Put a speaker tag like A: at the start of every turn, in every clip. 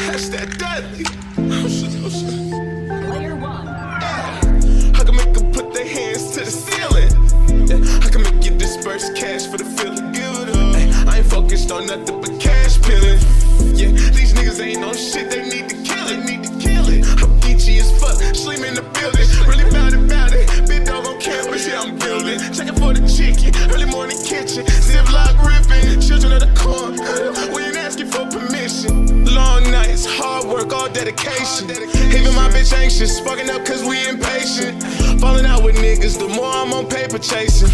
A: That's that deadly.
B: Player one.
A: I can make them put their hands to the ceiling. I can make you disperse cash for the feeling. Give it up. I ain't focused on nothing but cash peeling. Yeah, these niggas ain't on shit. They need to kill it. I'm geeky as fuck. Slim in the building. Really bout it. Big dog on campus. Yeah, I'm building. Checking for the chicken. Early morning kitchen. Ziploc ripping. Children of the corn. We ain't asking for permission. Long nights, hard work, all dedication. Even my bitch anxious, sparking up cause we impatient. Falling out with niggas, the more I'm on paper chasing.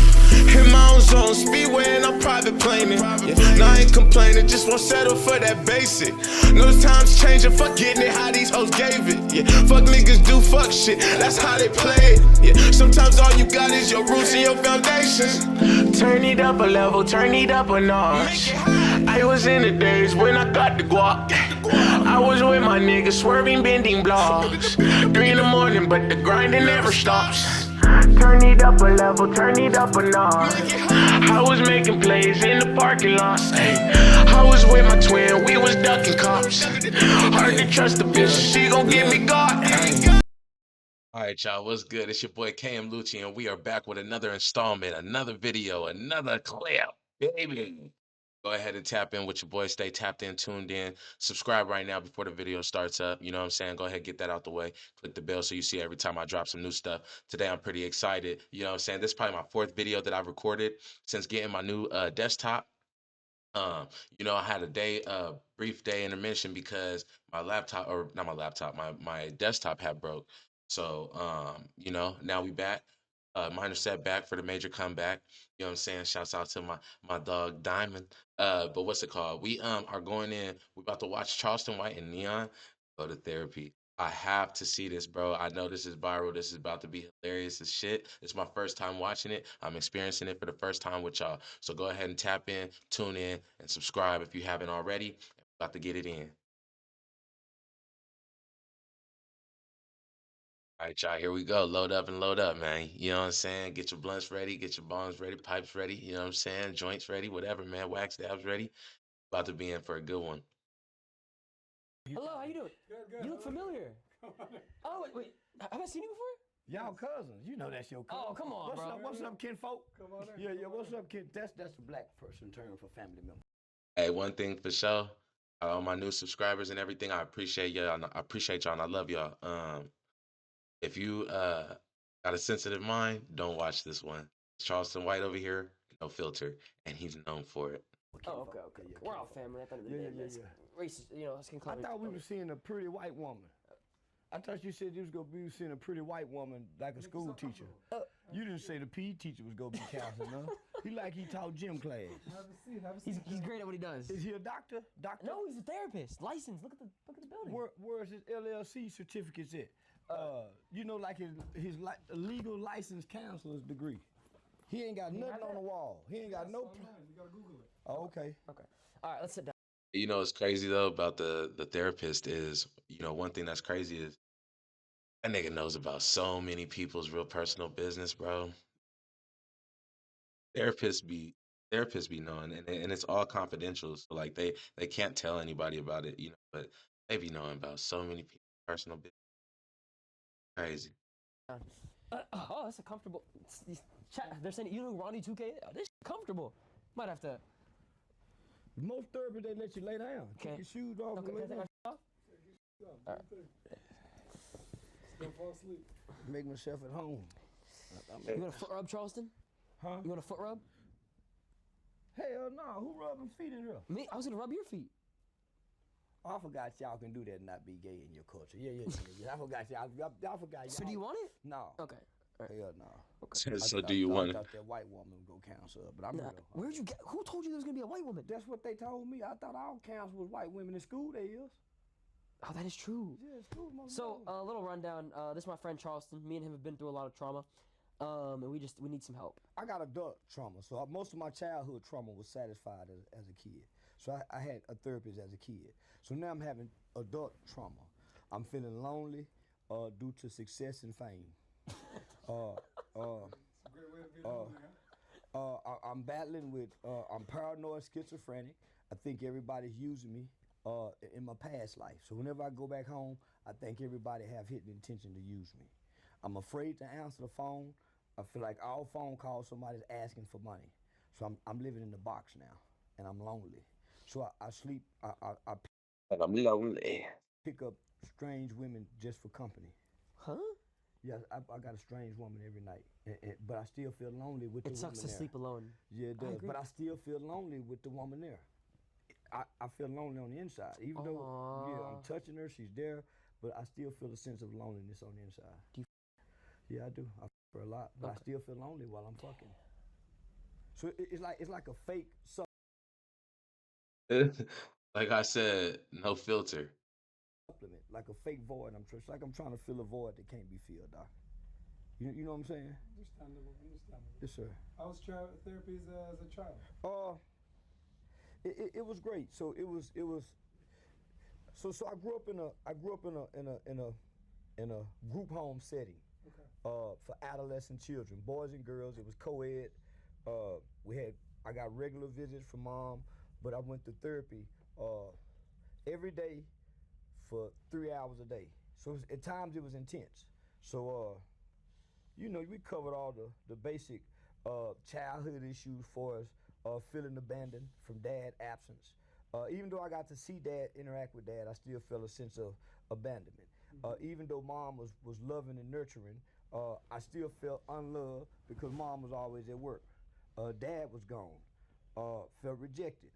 A: In my own zone, speedway and I'm private planing. Yeah, nah, I ain't complaining, just won't settle for that basic. Know the times changing, fuck getting it how these hoes gave it. Yeah, fuck niggas do fuck shit, that's how they play it. Yeah, sometimes all you got is your roots and your foundations. Turn it up a level, turn it up a notch. I was in the days when I got the guap. I was with my niggas swerving, bending blocks. 3 in the morning, but the grinding never stops. Turn it up a level, turn it up a notch. I was making plays in the parking lot. I was with my twin, we was ducking cops. Hard to trust the bitch, she gon' give me God.
C: Alright, y'all, what's good? It's your boy KM Lucci, and we are back with another installment, another video, another clip, baby. Go ahead and tap in with your boy. Stay tapped in, tuned in. Subscribe right now before the video starts up. You know what I'm saying? Go ahead, get that out the way. Click the bell so you see every time I drop some new stuff. Today, I'm pretty excited. You know what I'm saying? This is probably my 4th video that I've recorded since getting my new desktop. I had a brief day intermission because my laptop, or not my laptop, my desktop had broke. So, now we back. Minor setback for the major comeback. You know what I'm saying? Shouts out to my dog Diamond. But what's it called? We are going in. We're about to watch Charleston White and Neon go to therapy. I have to see this, bro. I know this is viral. This is about to be hilarious as shit. It's my first time watching it. I'm experiencing it for the first time with y'all. So go ahead and tap in, tune in, and subscribe if you haven't already. About to get it in. All right, y'all, here we go. Load up and load up, man. You know what I'm saying? Get your blunts ready, get your bongs ready, pipes ready, you know what I'm saying? Joints ready, whatever, man. Wax dabs ready. About to be in for a good one.
B: Hello, how you doing?
D: Good.
B: You look familiar. Oh, wait. Have I seen you before?
D: Y'all cousins, you know that's your cousin.
B: Oh, come on, bro.
D: What's up, kinfolk?
E: Come on in.
D: Yeah, what's up, kid? That's the black person term for family member.
C: Hey, one thing for sure, all my new subscribers and everything, I appreciate y'all. I appreciate y'all and I love y'all. If you got a sensitive mind, don't watch this one. Charleston White over here, no filter, and he's known for it.
B: Oh, okay. We're all family at the end of the day.
D: Yeah.
B: Racist, skin
D: I
B: color.
D: thought we were seeing a pretty white woman. I thought you said you was gonna be seeing a pretty white woman like a school teacher. You didn't say the PE teacher was gonna be counseling, huh? He taught gym class.
E: Have a seat.
B: He's great at what he does.
D: Is he a doctor?
B: No, he's a therapist. Licensed. Look at the building.
D: Where is his LLC certificates at? Like his legal licensed counselor's degree. He ain't got nothing on the wall. He ain't got no.
E: You gotta Google it.
D: Oh, okay.
B: All right, let's sit down.
C: You know what's crazy though about the therapist is, one thing that's crazy is that nigga knows about so many people's real personal business, bro. Therapists be knowing, and it's all confidential. So like they can't tell anybody about it, but they be knowing about so many people's personal business. Crazy.
B: That's a comfortable. They're saying you know who Ronnie 2K. This is comfortable. Might have to.
D: Most therapists they let you lay down.
B: Okay.
D: Take your shoes off.
B: Okay,
D: and lay
B: can I take
D: down.
B: my shoes off? All right.
E: Don't fall asleep.
D: Make myself at home.
B: You want a foot rub, Charleston?
D: Huh?
B: You want a foot rub?
D: Hell no. Who rubbing feet in here?
B: Me? I was gonna rub your feet.
D: I forgot y'all can do that and not be gay in your culture. Yeah. I forgot y'all. I forgot y'all.
B: So do you want it?
D: No.
B: Okay. All right.
D: Hell no.
C: So do you want
D: I
C: it?
D: thought that white woman would go counsel her, but I'm
B: Nah,
D: real.
B: where'd you get? Who told you there was gonna be a white woman?
D: That's what they told me. I thought all counsel was white women in school. They is.
B: Oh, that is true.
D: Yeah, school.
B: So, a little rundown. This is my friend Charleston. Me and him have been through a lot of trauma, and we need some help.
D: I got adult trauma, so most of my childhood trauma was satisfied as a kid. So I had a therapist as a kid. So now I'm having adult trauma. I'm feeling lonely due to success and fame.
E: It's a great way to be lonely, huh?
D: I'm battling with. I'm paranoid schizophrenic. I think everybody's using me in my past life. So whenever I go back home, I think everybody have hidden intention to use me. I'm afraid to answer the phone. I feel like all phone calls somebody's asking for money. So I'm living in the box now, and I'm lonely. So I sleep. I
C: And I'm lonely.
D: pick up strange women just for company.
B: Huh?
D: Yeah, I got a strange woman every night, but I still feel lonely with the
B: It
D: woman
B: sucks to
D: there.
B: sleep alone.
D: Yeah, it does. But I still feel lonely with the woman there. I feel lonely on the inside, even though yeah, I'm touching her, she's there, but I still feel a sense of loneliness on the inside.
B: Do you
D: Yeah, I do. I f her a lot, but I still feel lonely while I'm fucking. So it's like a fake
C: Like I said, no filter.
D: supplement, like a fake void. It's like I'm trying to fill a void that can't be filled, doc. You know what I'm saying?
E: Understandable, understandable.
D: Yes, sir.
E: How was therapy as a child?
D: It was great. So so I grew up in a group home setting.
E: Okay.
D: For adolescent children, boys and girls. It was co-ed. I got regular visits from mom, but I went to therapy every day for 3 hours a day. So at times it was intense. So we covered all the basic childhood issues for us, feeling abandoned from dad absence. Even though I got to see dad interact with dad, I still felt a sense of abandonment. Even though mom was loving and nurturing, I still felt unloved because mom was always at work. Dad was gone. Felt rejected.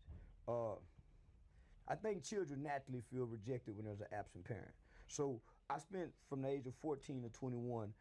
D: I think children naturally feel rejected when there's an absent parent. So I spent from the age of 14 to 21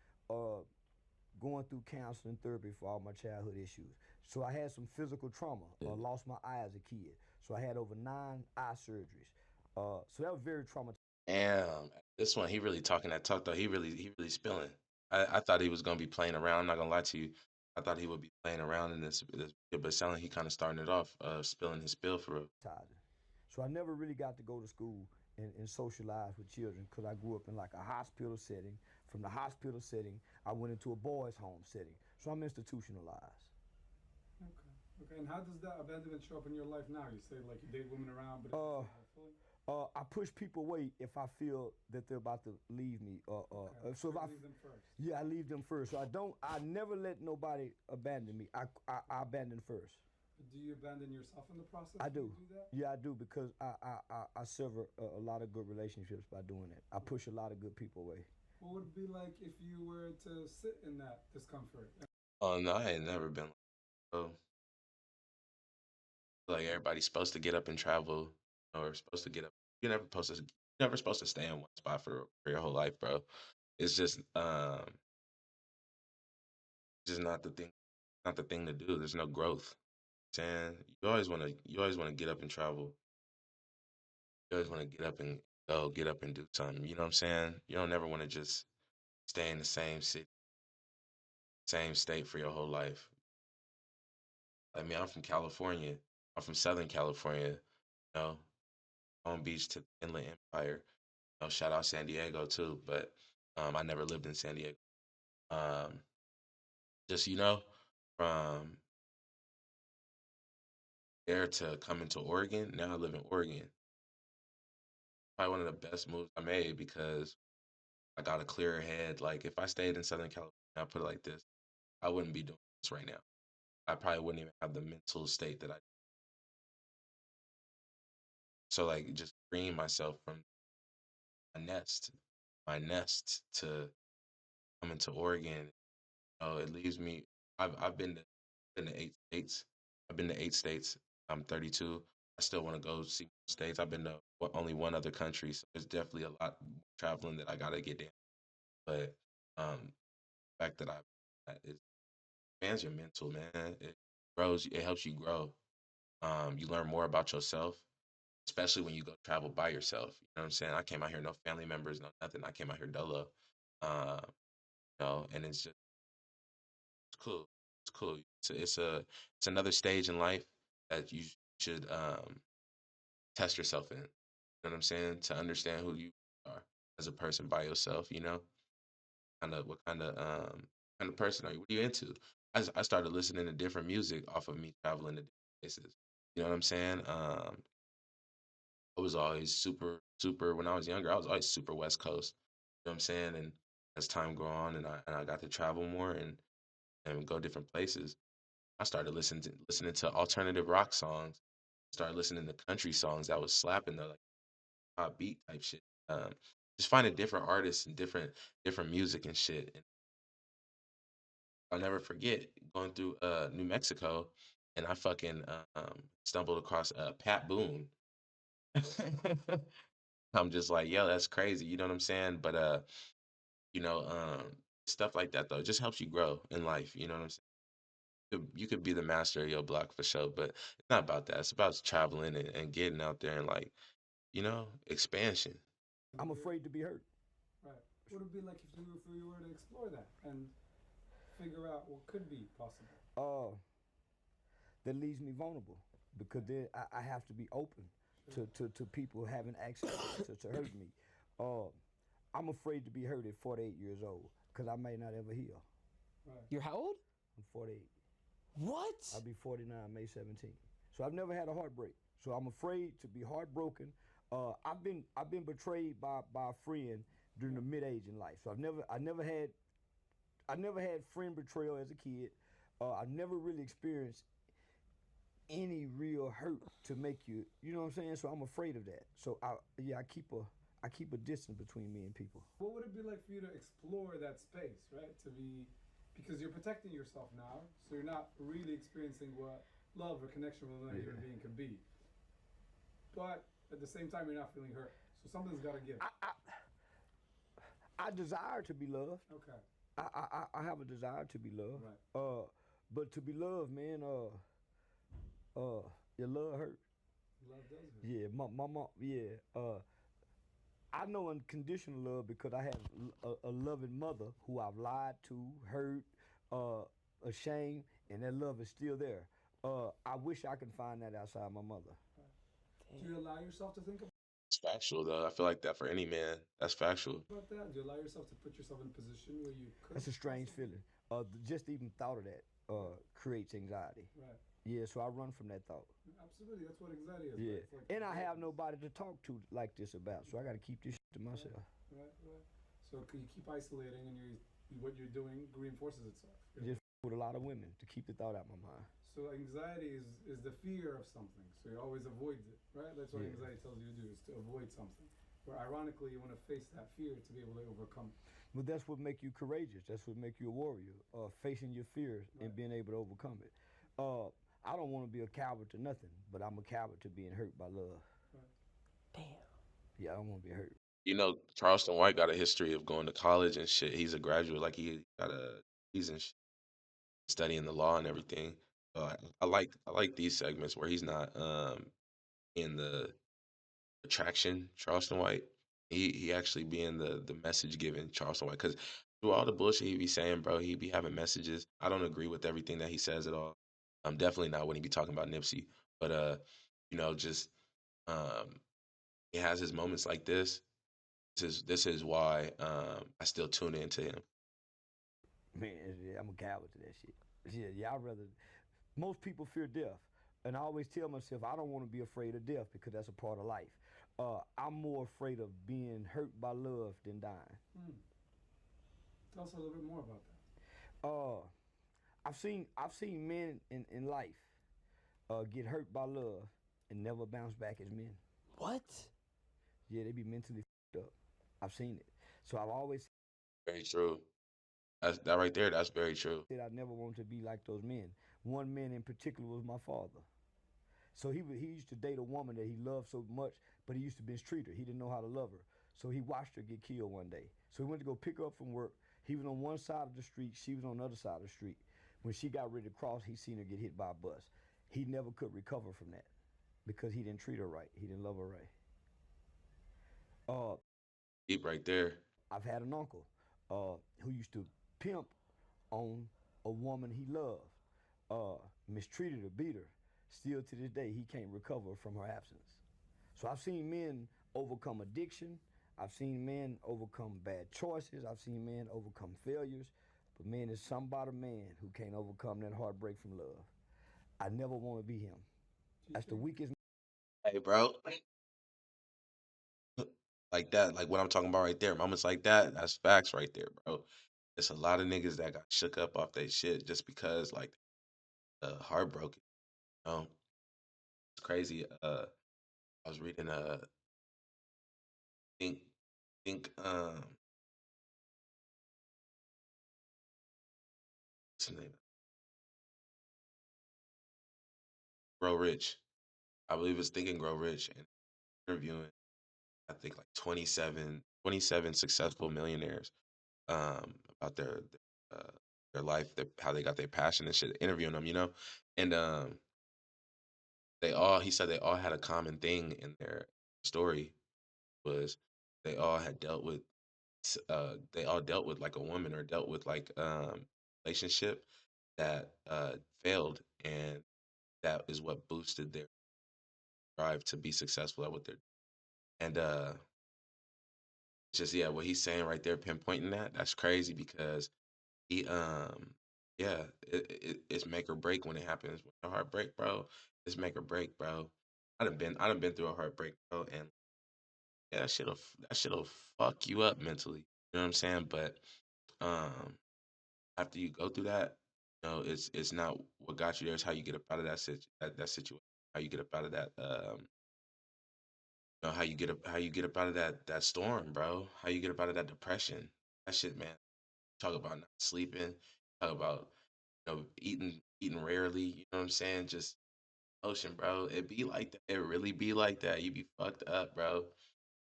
D: going through counseling therapy for all my childhood issues. So I had some physical trauma. Lost my eye as a kid. So I had over 9 eye surgeries. So that was very traumatizing.
C: Damn, this one he really talking that talk though. He really spilling. I thought he was gonna be playing around. I'm not gonna lie to you. I thought he would be playing around in this video, but it sounded like he kind of starting it off, spilling his spill for real.
D: So I never really got to go to school and socialize with children because I grew up in like a hospital setting. From the hospital setting, I went into a boys' home setting. So I'm institutionalized.
E: Okay. Okay. And how does that abandonment show up in your life now? You say like you date women around, but it's fully.
D: I push people away if I feel that they're about to leave me.
E: Okay.
D: So if I
E: leave them first.
D: Yeah, I leave them first. So I never let nobody abandon me. I abandon first.
E: Do you abandon yourself in the process?
D: I do.
E: When you do that?
D: Yeah, I do because I sever a lot of good relationships by doing it. I push a lot of good people away.
E: What would it be like if you were to sit in that discomfort?
C: Oh no, I ain't never been so like everybody's supposed to get up and travel, or supposed to get up. You're never supposed to stay in one spot for your whole life, bro. It's just not the thing to do. There's no growth. Saying you always wanna get up and travel. You always wanna get up and go, get up and do something. You know what I'm saying? You don't never wanna just stay in the same city, same state for your whole life. I mean, I'm from California. I'm from Southern California, Palm Beach to the Inland Empire. Shout out San Diego too, but I never lived in San Diego. Um, just from there to coming to Oregon. Now I live in Oregon. Probably one of the best moves I made because I got a clearer head. Like if I stayed in Southern California, I put it like this, I wouldn't be doing this right now. I probably wouldn't even have the mental state that I. So like just freeing myself from my nest to coming to Oregon. It leaves me. I've been to 8 states. I've been to 8 states. I'm 32. I still want to go see more states. I've been to only one other country, so there's definitely a lot more traveling that I gotta get done. But the fact that it expands your mental, man. It grows. It helps you grow. You learn more about yourself, especially when you go travel by yourself. You know what I'm saying? I came out here no family members, no nothing. I came out here dolo. Uh, and it's cool. It's cool. It's another stage in life that you should test yourself in. You know what I'm saying? To understand who you are as a person by yourself. What kind of person are you? What are you into? I started listening to different music off of me traveling to different places. You know what I'm saying? I was always super when I was younger, I was always super West Coast. You know what I'm saying? And as time go on and I got to travel more and go different places, I started listening to alternative rock songs. Started listening to country songs that was slapping the like pop beat type shit. Um, just finding different artists and different music and shit. And I'll never forget going through New Mexico and I fucking stumbled across Pat Boone. I'm just like, yo, that's crazy. You know what I'm saying? But you know, stuff like that though, it just helps you grow in life. You know what I'm saying? You could be the master of your block for sure, but it's not about that. It's about traveling and getting out there and like, you know, expansion.
D: I'm afraid to be hurt.
E: Right. What would it be like if you were to explore that and figure out what could be possible?
D: That leaves me vulnerable because then I have to be open to people having access to hurt me. I'm afraid to be hurt at 48 years old because I may not ever heal.
E: Right.
B: You're how old?
D: I'm 48.
B: What?
D: I'll be 49 May 17th. So I've never had a heartbreak. So I'm afraid to be heartbroken. I've been betrayed by a friend during the mid-age in life. So I never had friend betrayal as a kid. I've never really experienced any real hurt to make you know what I'm saying? So I'm afraid of that. So I keep a distance between me and people.
E: What would it be like for you to explore that space, right? Because you're protecting yourself now, so you're not really experiencing what love or connection with another human being could be. But at the same time, you're not feeling hurt. So something's got to give.
D: I desire to be loved.
E: Okay.
D: I have a desire to be loved.
E: Right.
D: But to be loved, man, your love hurt.
E: Love does hurt.
D: Yeah, my mom, yeah. I know unconditional love because I have a loving mother who I've lied to, hurt, ashamed, and that love is still there. I wish I could find that outside my mother.
E: Do you allow yourself to think
C: It's factual though. I feel like that for any man. That's factual.
E: about that? Do you allow yourself to put yourself in a position where you could?
D: That's a strange feeling. Just even thought of that creates anxiety.
E: Right.
D: Yeah, so I run from that thought.
E: Absolutely. That's what anxiety is.
D: Yeah,
E: Right? It's like
D: and I have nobody to talk to like this about, so I got to keep this shit to myself.
E: Right. So you keep isolating, and what you're doing reinforces itself.
D: Just with a lot of women to keep the thought out of my mind.
E: So anxiety is the fear of something. So you always avoid it, right? That's what
D: Yeah.
E: anxiety tells you to do, is to avoid something. Where ironically, you want to face that fear to be able to overcome it.
D: But that's what make you courageous. That's what make you a warrior. Facing your fears and being able to overcome it. I don't want to be a coward to nothing, but I'm a coward to being hurt by love.
B: Damn.
D: Yeah, I don't want to be hurt.
C: You know, Charleston White got a history of going to college and shit. He's a graduate, like he's in studying the law and everything. I like these segments where he's not in the attraction Charleston White. He actually being the message giving Charleston White because through all the bullshit he be saying, bro, he be having messages. I don't agree with everything that he says at all. I'm definitely not when he be talking about Nipsey, but you know, just um, he has his moments like this. This is why I still tune into him.
D: Man, yeah, I'm a coward to that shit. Yeah, I'd rather. Most people fear death, and I always tell myself I don't want to be afraid of death because that's a part of life. I'm more afraid of being hurt by love than dying.
E: Tell us a little bit more about that.
D: I've seen men in life get hurt by love and never bounce back as men.
B: What?
D: Yeah, they be mentally f***ed up. I've seen it. So I've always
C: Very true. That right there. That's very true.
D: said I never wanted to be like those men. One man in particular was my father. So he used to date a woman that he loved so much, but he used to mistreat her. He didn't know how to love her. So he watched her get killed one day. So he went to go pick her up from work. He was on one side of the street. She was on the other side of the street. When she got ready to cross, he seen her get hit by a bus. He never could recover from that because he didn't treat her right. He didn't love her right.
C: Deep right there.
D: I've had an uncle who used to pimp on a woman he loved, mistreated her, beat her. Still to this day, he can't recover from her absence. So I've seen men overcome addiction. I've seen men overcome bad choices. I've seen men overcome failures. But man, there's something about a man who can't overcome that heartbreak from love. I never want to be him. That's the weakest.
C: Hey, bro. Like that, like what I'm talking about right there. Moments like that, that's facts right there, bro. It's a lot of niggas that got shook up off their shit just because, like, heartbroken. It's crazy. I was reading, think, think, what's the name? Grow Rich. I believe it's Think and Grow Rich, and interviewing, I think, like 27 successful millionaires, about uh, their life, how they got their passion and shit, interviewing them, and he said they all had a common thing in their story was they all had dealt with they all dealt with like a woman or dealt with like relationship that failed, and that is what boosted their drive to be successful at what they're doing. And just yeah, what he's saying right there, pinpointing that's crazy because he yeah, it's make or break when it happens. When a heartbreak, bro, it's make or break, bro. I done been through a heartbreak, bro, and yeah, that shit'll fuck you up mentally. You know what I'm saying? But um after you go through that, it's not what got you there, it's how you get up out of that situation. How you get up out of that how you get up out of that storm, bro. How you get up out of that depression. That shit, man. Talk about not sleeping, talk about eating rarely, you know what I'm saying? Just ocean, bro. It be like that. It really be like that. You be fucked up, bro.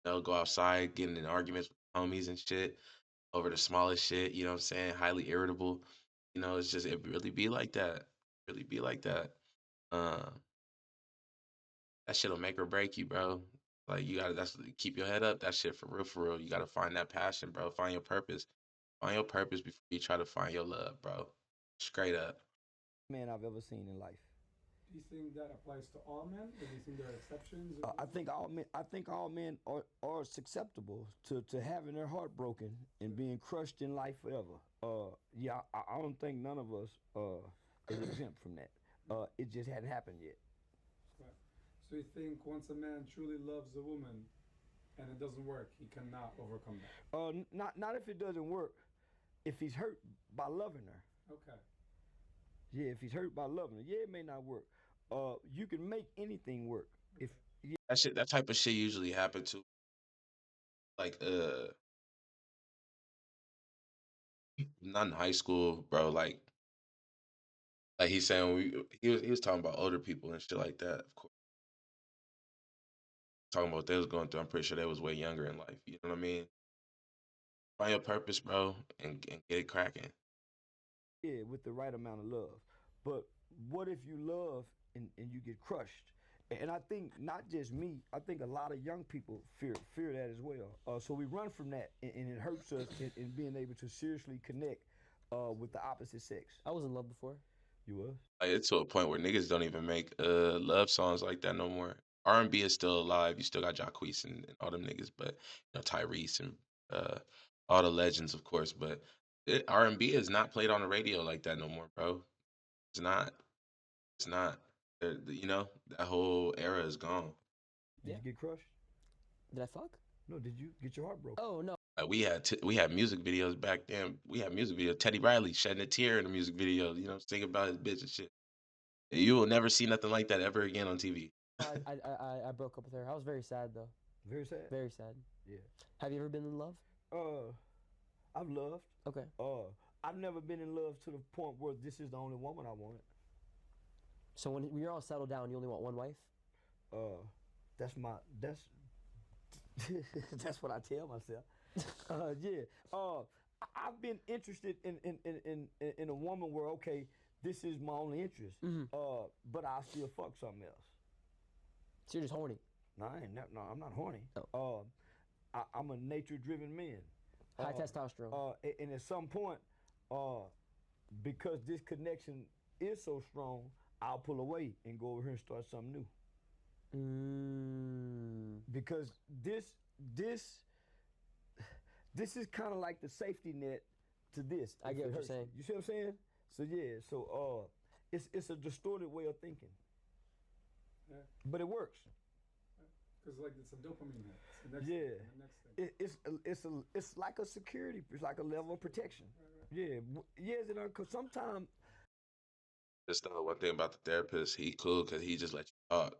C: Go outside, getting in arguments with homies and shit over the smallest shit, you know what I'm saying? Highly irritable. It's just it really be like that. Really be like that. Uh, that shit'll make or break you, bro. Like you gotta that's keep your head up. That shit for real, for real. You gotta find that passion, bro. Find your purpose. Find your purpose before you try to find your love, bro. Straight up.
D: Man I've ever seen in life.
E: Do you think that applies to all men, or do you think there are exceptions?
D: I think all men. I think all men are susceptible to having their heart broken and being crushed in life forever. Yeah, I don't think none of us is exempt from that. It just hadn't happened yet.
E: Right. So you think once a man truly loves a woman and it doesn't work, he cannot overcome that?
D: Not if it doesn't work. If he's hurt by loving her.
E: Okay.
D: Yeah, if he's hurt by loving her, yeah, it may not work. You can make anything work. If yeah,
C: That type of shit usually happen to like not in high school, bro. Like he's saying he was talking about older people and shit like that. Of course, talking about what they was going through. I'm pretty sure they was way younger in life. You know what I mean? Find your purpose, bro, and get it cracking.
D: yeah, with the right amount of love. But what if you love and you get crushed? And I think not just me, I think a lot of young people fear that as well. So we run from that, and it hurts us in being able to seriously connect with the opposite sex.
B: I was in love before.
D: You was?
C: Like it's to a point where niggas don't even make love songs like that no more. R&B is still alive. You still got Jacquees and all them niggas, but Tyrese and uh, all the legends, of course. But R&B is not played on the radio like that no more, bro. It's not. It's not. That whole era is gone.
D: Did
B: Yeah.
D: you get crushed?
B: Did I fuck?
D: No. Did you get your heart broken?
B: Oh no.
C: Like we had music videos back then. We had music videos. Teddy Riley shedding a tear in the music video. Singing about his bitch and shit. You will never see nothing like that ever again on TV.
B: I broke up with her. I was very sad though.
D: Very sad.
B: Very sad.
D: Yeah.
B: Have you ever been in love?
D: I've loved.
B: Okay.
D: I've never been in love to the point where this is the only woman I wanted.
B: So when you're all settled down, you only want one wife?
D: That's that's what I tell myself. Yeah. I've been interested in a woman where okay, this is my only interest.
B: Mm-hmm.
D: But I'll still fuck something else.
B: So you're just horny?
D: No, no, I'm not horny.
B: Oh.
D: I'm a nature-driven man.
B: High testosterone.
D: And at some point, because this connection is so strong, I'll pull away and go over here and start something new. Because this is kind of like the safety net to this.
B: I
D: if
B: get
D: it
B: what you're
D: hurts
B: saying.
D: You see what I'm saying? So yeah, so it's a distorted way of thinking,
E: Yeah.
D: but it works.
E: Because like it's a dopamine hit. It's the next
D: Yeah.
E: thing, the next thing.
D: It's like a security. It's like a level of protection. Yeah, yes, and because sometimes
C: Just one thing about the therapist, he cool because he just let you talk.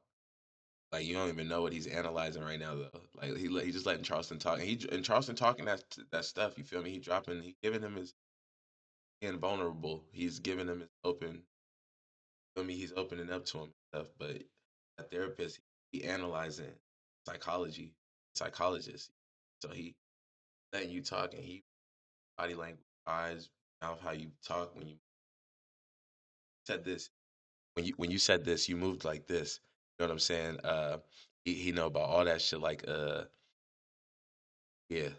C: Like you don't even know what he's analyzing right now though. Like he just letting Charleston talk, and Charleston talking that stuff. You feel me? He giving him his being vulnerable. He's giving him his open. Feel me? He's opening up to him and stuff. But a therapist, he analyzing psychology, psychologist. So he letting you talk, and he body language, eyes, mouth, how you talk when you said this. When you said this, you moved like this. You know what I'm saying? He know about all that shit. Like yeah.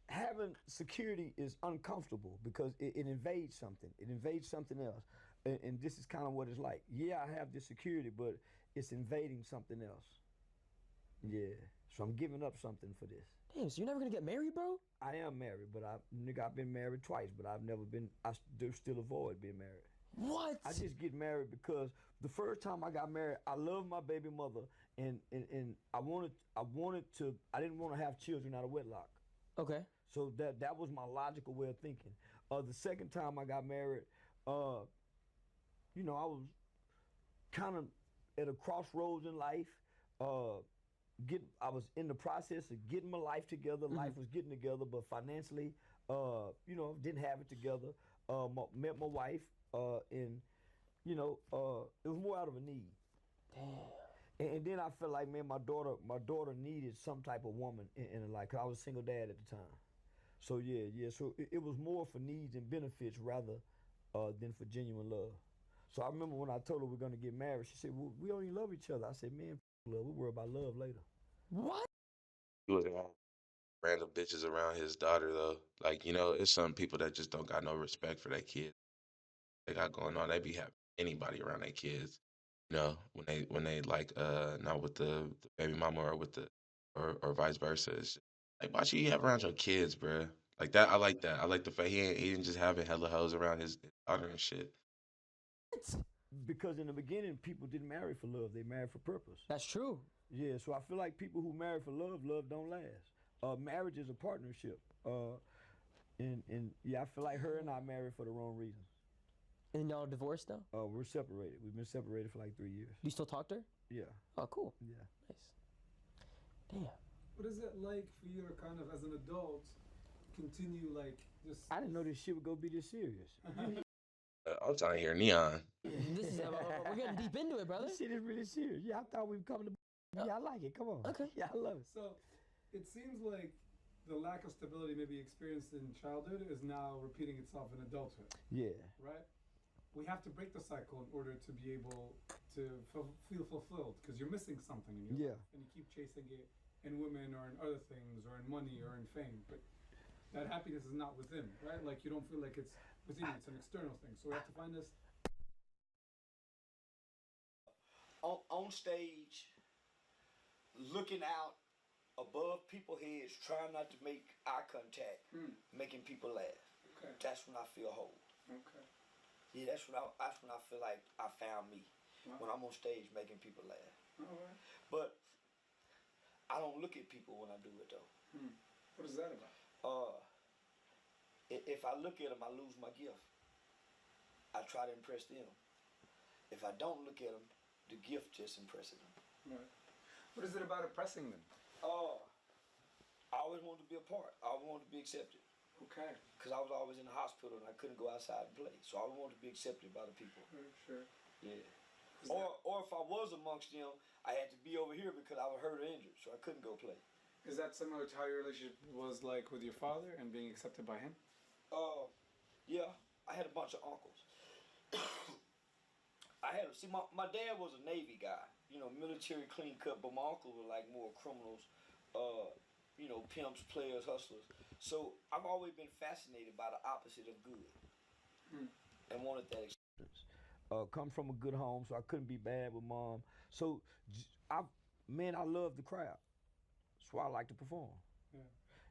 D: having security is uncomfortable because it invades something. It invades something else, and this is kind of what it's like. Yeah, I have this security, but it's invading something else. Yeah, so I'm giving up something for this.
B: Damn, so you're never gonna get married, bro?
D: I am married, but I've been married twice, but I've never been. I still avoid being married.
B: What?
D: I just get married because the first time I got married, I loved my baby mother, and I didn't want to have children out of wedlock.
B: Okay.
D: So that was my logical way of thinking. The second time I got married, I was kind of at a crossroads in life. I was in the process of getting my life together. Life was getting together, but financially, didn't have it together. Met my wife, and it was more out of a need.
B: Damn.
D: And then I felt like, man, my daughter needed some type of woman in her life, 'cause I was a single dad at the time. So yeah. So it was more for needs and benefits rather than for genuine love. So I remember when I told her we're gonna get married, she said, well, we don't even love each other. I said, man, love, we'll worry about love later.
B: What?
C: He was around random bitches around his daughter though. Like, it's some people that just don't got no respect for their kids. They got going on. They be having anybody around their kids. When they like not with the baby mama or with the or vice versa. It's just, like why should you have around your kids, bruh? Like that. I like that. I like the fact he didn't just having hella hoes around his daughter and shit.
B: What?
D: Because in the beginning, people didn't marry for love; they married for purpose.
B: That's true.
D: Yeah, so I feel like people who marry for love don't last. Marriage is a partnership, and yeah, I feel like her and I married for the wrong reasons.
B: And y'all divorced now?
D: We're separated. We've been separated for like 3 years.
B: Do you still talk to her?
D: Yeah.
B: Oh, cool.
D: Yeah.
B: Nice. Damn.
E: What is it like for you to kind of, as an adult, continue like just?
D: I didn't know this shit would go be this serious.
C: I'm trying to hear Neon.
B: This is we're getting deep into it, brother.
D: This shit is really serious. Yeah, I thought we were coming to. Yeah, I like it. Come on.
B: Okay.
D: Yeah, I love it.
E: So, it seems like the lack of stability maybe experienced in childhood is now repeating itself in adulthood.
D: Yeah.
E: Right? We have to break the cycle in order to be able to feel fulfilled because you're missing something in your life and you keep chasing it in women or in other things or in money or in fame. But that happiness is not within, right? Like you don't feel like it's within you, it's an external thing. So we have to find this.
D: On stage, looking out above people's heads, trying not to make eye contact, making people laugh.
E: Okay.
D: That's when I feel whole.
E: Okay.
D: Yeah, that's when I feel like I found me.
E: Wow.
D: When I'm on stage making people laugh.
E: All right.
D: But I don't look at people when I do it though.
E: What is that about?
D: If I look at them, I lose my gift. I try to impress them. If I don't look at them, the gift just impresses them.
E: Right. What is it about impressing them?
D: I always wanted to be a part. I always wanted to be accepted.
E: Okay.
D: Because I was always in the hospital and I couldn't go outside and play. So I wanted to be accepted by the people.
E: Sure.
D: Yeah. Or if I was amongst them, I had to be over here because I was hurt or injured, so I couldn't go play.
E: Is that similar to how your relationship was like with your father and being accepted by him?
D: Yeah. I had a bunch of uncles. My dad was a Navy guy, military clean cut, but my uncle were like more criminals, pimps, players, hustlers. So I've always been fascinated by the opposite of good, and wanted that experience. Come from a good home, so I couldn't be bad with mom. So, I love the crowd. That's why I like to perform.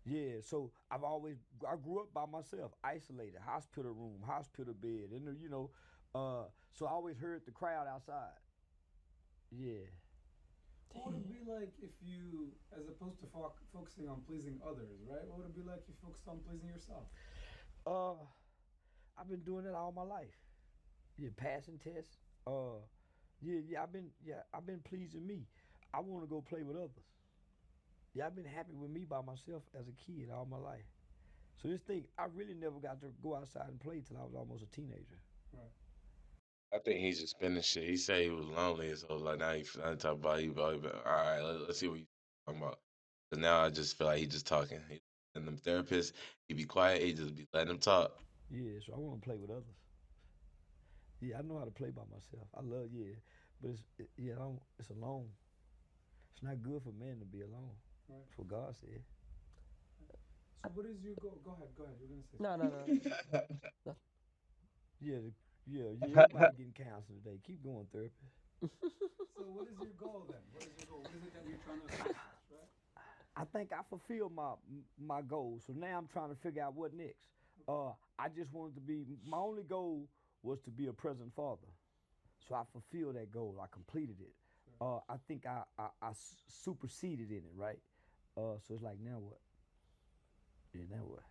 D: Yeah, so I grew up by myself, isolated, hospital room, hospital bed, and so I always heard the crowd outside. Yeah.
E: What would it be like if you, as opposed to focusing on pleasing others, right? What would it be like if you focused on pleasing yourself?
D: Uh, I've been doing that all my life. Yeah, passing tests. I've been pleasing me. I want to go play with others. Yeah, I've been happy with me by myself as a kid all my life. So this thing, I really never got to go outside and play till I was almost a teenager.
E: Right.
C: I think he's just spinning shit. He said he was lonely, so like now he's trying to talk about you. All right, let's see what you talking about. Cause now I just feel like he just talking. And them therapists, he be quiet. He just be letting him talk.
D: Yeah, so I want to play with others. Yeah, I know how to play by myself. I love but it's alone. It's not good for men to be alone.
E: Right.
D: That's what God said.
E: So what is your goal? Go ahead. You're gonna say
B: No.
D: Everybody getting counseling today. Keep going, therapist.
E: So what is your goal then? What is your goal? What is it that you're trying to accomplish, right?
D: I think I fulfilled my goals. So now I'm trying to figure out what next. I just wanted to be. My only goal was to be a present father. So I fulfilled that goal. I completed it. I think I superseded in it, right? So it's like, now what? Yeah, now what?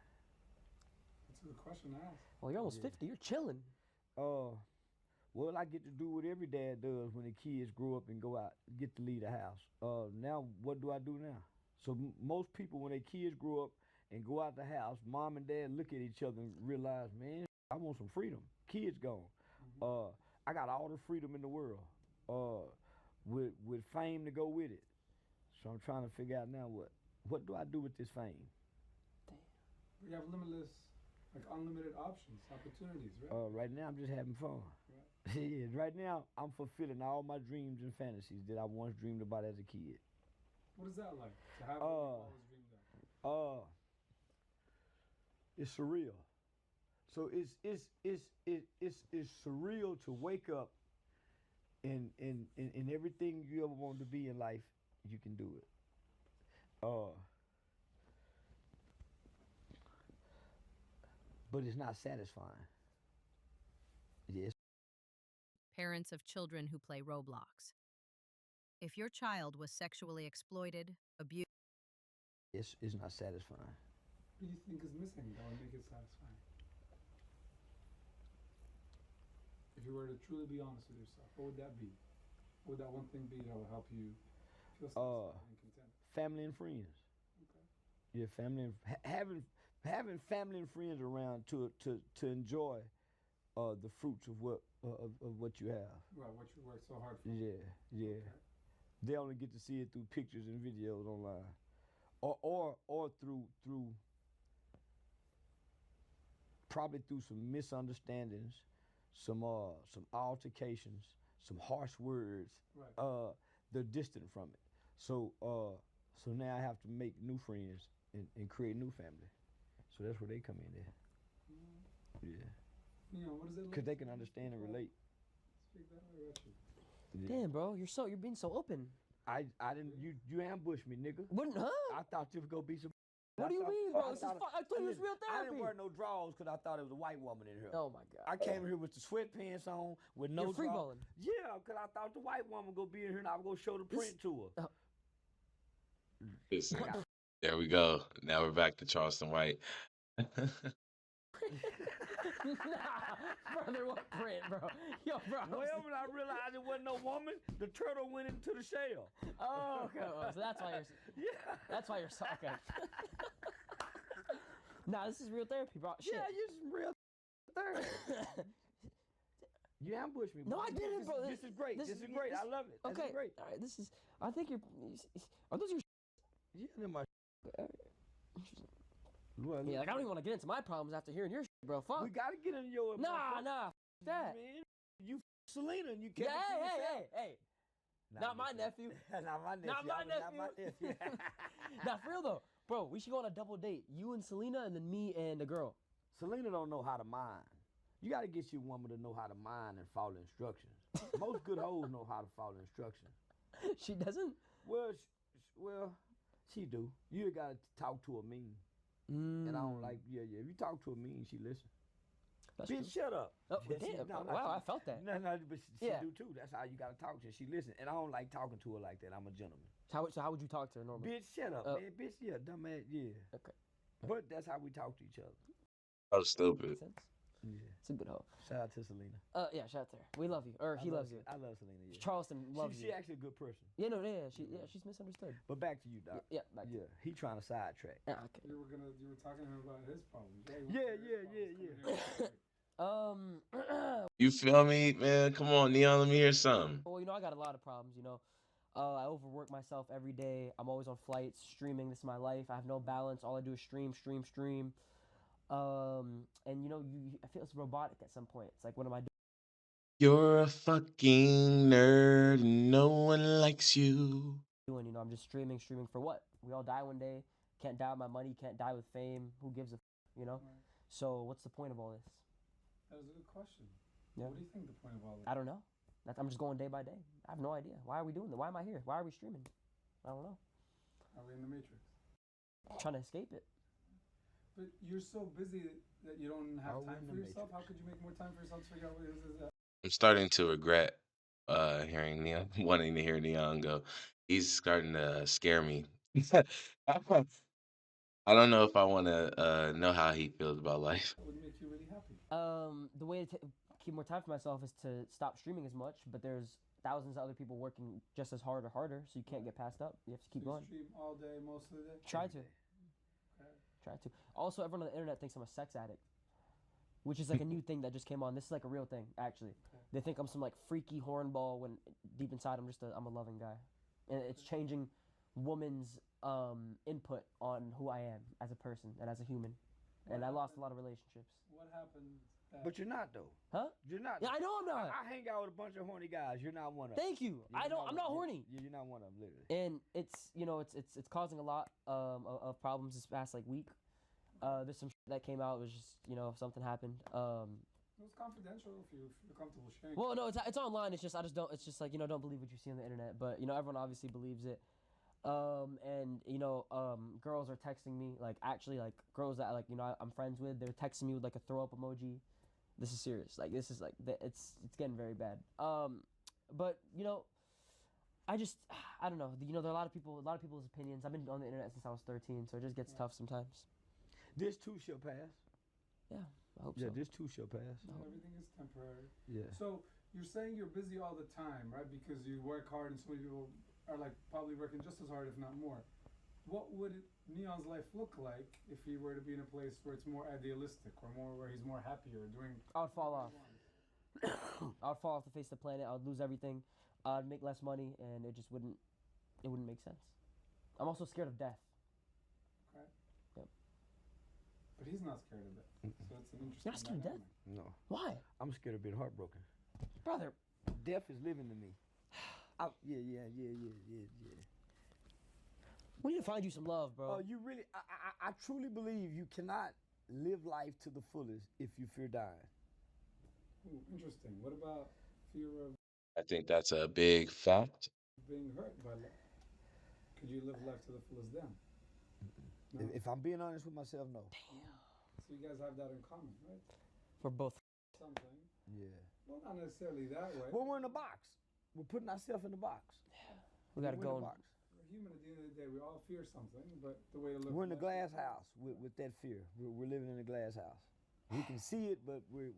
E: That's a good question to ask.
B: Well, you're almost 50. You're chilling.
D: Well, I get to do what every dad does when the kids grow up and go out, get to leave the house. Now, what do I do now? So most people, when their kids grow up and go out the house, mom and dad look at each other and realize, man, I want some freedom. Kids gone. I got all the freedom in the world, with fame to go with it. So I'm trying to figure out now what do I do with this fame?
E: You have unlimited options, opportunities, right?
D: Right now I'm just having fun. Right. Yeah, right now I'm fulfilling all my dreams and fantasies that I once dreamed about as a kid.
E: What is that like? To have what you always dreamed of?
D: It's surreal. So it's surreal to wake up and everything you ever wanted to be in life, you can do it. But it's not satisfying. Yes.
F: Parents of children who play Roblox. If your child was sexually exploited, abused,
D: It's not satisfying.
E: What do you think is missing that would make it satisfying? If you were to truly be honest with yourself, what would that be? What would that one thing be that would help you feel satisfied and content?
D: Family and friends.
E: Okay.
D: Yeah, family and having family and friends around to enjoy the fruits of what you have.
E: Right, what you worked so hard for.
D: Yeah.
E: Okay.
D: They only get to see it through pictures and videos online, or through probably through some misunderstandings, some altercations, some harsh words.
E: Right.
D: They're distant from it. So now I have to make new friends and create new family. So that's where they come in there. Yeah.
E: What is it like?
D: Because they can understand and relate.
E: Speak that way about you.
D: Yeah.
B: Damn, bro, you're being so open.
D: I didn't. You ambushed me, nigga.
B: What? Huh?
D: I thought you was gonna be some.
B: What do you mean, bro? This is I thought it was real
D: I
B: therapy.
D: didn't wear no drawers because I thought it was a white woman in here.
B: Oh my god.
D: I came here with the sweatpants on with no
B: You're free
D: drawers.
B: balling.
D: Yeah, because I thought the white woman gonna be in here and I was gonna show the print to her.
C: Listen, there we go. Now we're back to Charleston White.
B: Nah, brother, what print, bro? Yo, bro.
D: Well, when I realized it wasn't no woman, the turtle went into the shell.
B: Oh, okay. Well, so that's why you're.
D: Yeah.
B: That's why you're sucking. Nah, this is real therapy, bro. Shit.
D: Yeah, you some real therapy. You ambushed me.
B: No, I didn't, bro.
D: This is great. This is great. I love it.
B: Okay.
D: This is great.
B: All right. This is. I think you're. Are those your?
D: Yeah, they're my.
B: Yeah, like I don't even want to get into my problems after hearing your shit, bro. Fuck.
D: We gotta get into your.
B: Nah. That.
D: Man, you Selena and you can't.
B: Yeah, hey. Not my nephew.
D: Not my nephew.
B: Not my
D: Not my nephew.
B: Nah, for real though. Bro, we should go on a double date. You and Selena and then me and the girl.
D: Selena don't know how to mine. You gotta get your woman to know how to mine and follow instructions. Most good hoes know how to follow instructions.
B: She doesn't?
D: Well, She do. You gotta talk to her mean. And I don't like, yeah. If you talk to her mean, she listen.
B: That's
D: Bitch, shut up.
B: Oh,
D: Yeah,
B: damn.
D: no,
B: Wow, I felt that.
D: No, but she
B: Yeah.
D: do too. That's how you gotta talk to her. She listen. And I don't like talking to her like that. I'm a gentleman.
B: So how would you talk to her normally?
D: Bitch, shut up, man. Bitch, yeah, dumbass, yeah.
B: Okay.
D: But that's how we talk to each other.
C: I was stupid.
B: Makes sense.
D: Yeah.
B: It's a good hoe.
D: Shout out to Selena.
B: Yeah, shout out to her. We love you. Or he loves you.
D: I love Selena, yeah.
B: Charleston loves
D: She
B: you.
D: actually a good person.
B: Yeah, no, she's misunderstood.
D: But back to you, Doc.
B: Yeah, back to
D: Yeah, he trying to sidetrack.
B: Yeah, okay.
E: You were talking to him about his problems.
D: Yeah.
C: You feel me, man? Come on, Neon, let me hear something.
B: Well, I got a lot of problems, I overwork myself every day. I'm always on flights, streaming. This is my life. I have no balance. All I do is stream. And I feel it's robotic at some point. It's like, what am I doing?
C: You're a fucking nerd. No one likes you.
B: I'm just streaming for what? We all die one day. Can't die with my money. Can't die with fame. Who gives a
E: Right.
B: So what's the point of all this?
E: That was a good question.
B: Yeah.
E: What do you think the point of all this?
B: I don't know. I'm just going day by day. I have no idea. Why are we doing that? Why am I here? Why are we streaming? I don't know.
E: Are we in the Matrix?
B: I'm trying to escape it.
E: But you're so busy that you don't have
D: Are we
E: time
D: in
E: for
D: the
E: yourself.
D: Matrix?
E: How could you make more time for yourself to figure out what it is that?
C: I'm starting to regret hearing Neon, wanting to hear Neon go. He's starting to scare me. I don't know if I want to know how he feels about life.
E: That would make you really happy.
B: The way to keep more time for myself is to stop streaming as much, but there's thousands of other people working just as hard or harder, so you can't get passed up. You have to keep
E: So you
B: going.
E: stream all day, most of the day?
B: Try to.
E: Okay.
B: Try to. Also, everyone on the internet thinks I'm a sex addict, which is like a new thing that just came on. This is like a real thing, actually.
E: Okay.
B: They think I'm some like freaky hornball when deep inside I'm a loving guy, and it's changing women's input on who I am as a person and as a human. And I lost a lot of relationships.
E: What happened?
D: But you're not though.
B: Huh?
D: You're not.
B: Yeah, I know I'm not.
D: I hang out with a bunch of horny guys. You're not one of them.
B: Thank you. I'm not horny.
D: You're not one of them, literally.
B: And it's it's causing a lot of problems this past like week. There's some shit that came out. It was just something happened.
E: It was confidential if you're comfortable sharing.
B: Well, no, it's online. It's just it's just like don't believe what you see on the internet. But everyone obviously believes it. And girls are texting me girls that I'm friends with. They're texting me with like a throw up emoji. This is serious. Like this is like it's getting very bad. But I don't know. There are a lot of people's opinions. I've been on the internet since I was 13, so it just gets tough sometimes.
D: This too shall pass.
B: Yeah, I hope
D: Yeah,
B: so.
D: this too shall pass.
E: Everything is temporary.
D: Yeah.
E: So you're saying you're busy all the time, right? Because you work hard, and so many people are like probably working just as hard, if not more. What would Neon's life look like if he were to be in a place where it's more idealistic, or where he's more happier, doing?
B: I would fall off. I would fall off the face of the planet. I would lose everything. I'd make less money, and it wouldn't make sense. I'm also scared of death.
E: Okay.
B: Yep.
E: But he's not scared of that, so it's an interesting.
B: You're not scared of death?
E: dynamic.
D: No.
B: Why,
D: I'm scared of being heartbroken.
B: brother?
D: Death is living to me. Yeah.
B: We need to find you some love, bro.
D: You really, I truly believe you cannot live life to the fullest if you fear dying.
E: Ooh, interesting. What about fear of
C: I think that's a big fact.
E: being hurt by life? Could you live life to the fullest then? No?
D: If I'm being honest with myself, no.
E: So you guys have that in common, right?
B: We're both.
E: Something.
D: Yeah.
E: Well, not necessarily that way.
D: Well, we're in a box. We're putting ourselves in the box.
B: We gotta
D: We're in
B: go.
D: the box.
E: We're human at the end of the day. We all fear something, but the way to live.
D: We're in a
E: life
D: glass
E: is-
D: house with that fear. We're living in a glass house. We can see it, but we're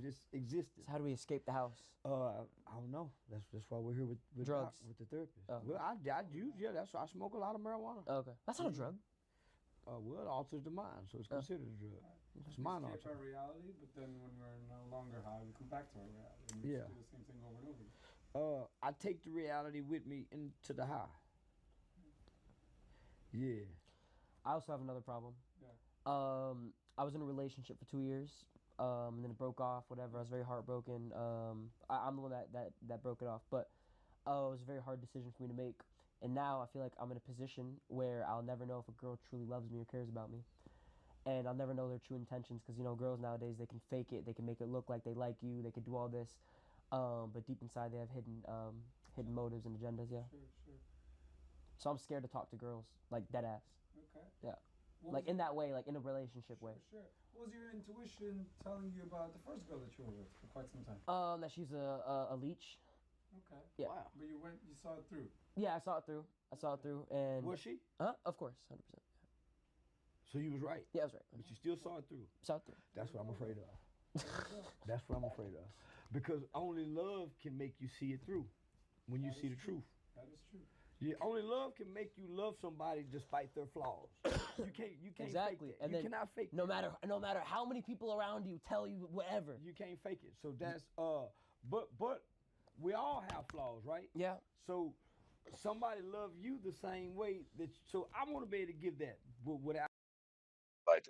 D: just existing.
B: So how do we escape the house?
D: I don't know. That's why we're here with
B: Drugs.
D: with the therapist.
B: Oh.
D: Well, I use that's why I smoke a lot of marijuana.
B: Okay, that's not a drug.
D: Well, it alters the mind, so it's considered a drug. It's
E: We
D: mind
E: escape
D: altering.
E: our reality, but then when we're no longer high, we come back to our reality. And we
D: Yeah.
E: just do the same thing over and over again.
D: I take the reality with me into the high. Yeah.
B: I also have another problem.
E: Yeah.
B: I was in a relationship for 2 years, and then it broke off. Whatever. I was very heartbroken. I'm the one that broke it off, but it was a very hard decision for me to make. And now I feel like I'm in a position where I'll never know if a girl truly loves me or cares about me, and I'll never know their true intentions because girls nowadays, they can fake it, they can make it look like they like you, they can do all this, but deep inside they have hidden motives and agendas. Yeah.
E: Sure.
B: So I'm scared to talk to girls, like dead ass.
E: Okay.
B: Yeah.
E: What
B: Like
E: was
B: in that way, like in a relationship way.
E: Sure. What was your intuition telling you about the first girl that you were with for quite some time?
B: That she's a leech.
E: Okay.
B: Yeah.
D: Wow.
E: But you saw it through.
B: Yeah, I saw it through. And
D: Was she?
B: Of course, 100%.
D: So you was right.
B: Yeah, I was right.
D: But you still saw it through.
B: Saw it through.
D: That's what I'm afraid of. That's what I'm afraid of. Because only love can make you see it through when you
E: That
D: see
E: is
D: the
E: true.
D: truth.
E: That is true.
D: Yeah, only love can make you love somebody despite their flaws. You can't
B: Exactly.
D: fake that.
B: And
D: You
B: then
D: cannot fake
B: no
D: that.
B: matter how many people around you tell you whatever.
D: You can't fake it. So that's but we all have flaws, right?
B: Yeah.
D: So somebody love you the same way so I want to be able to give that without
C: Like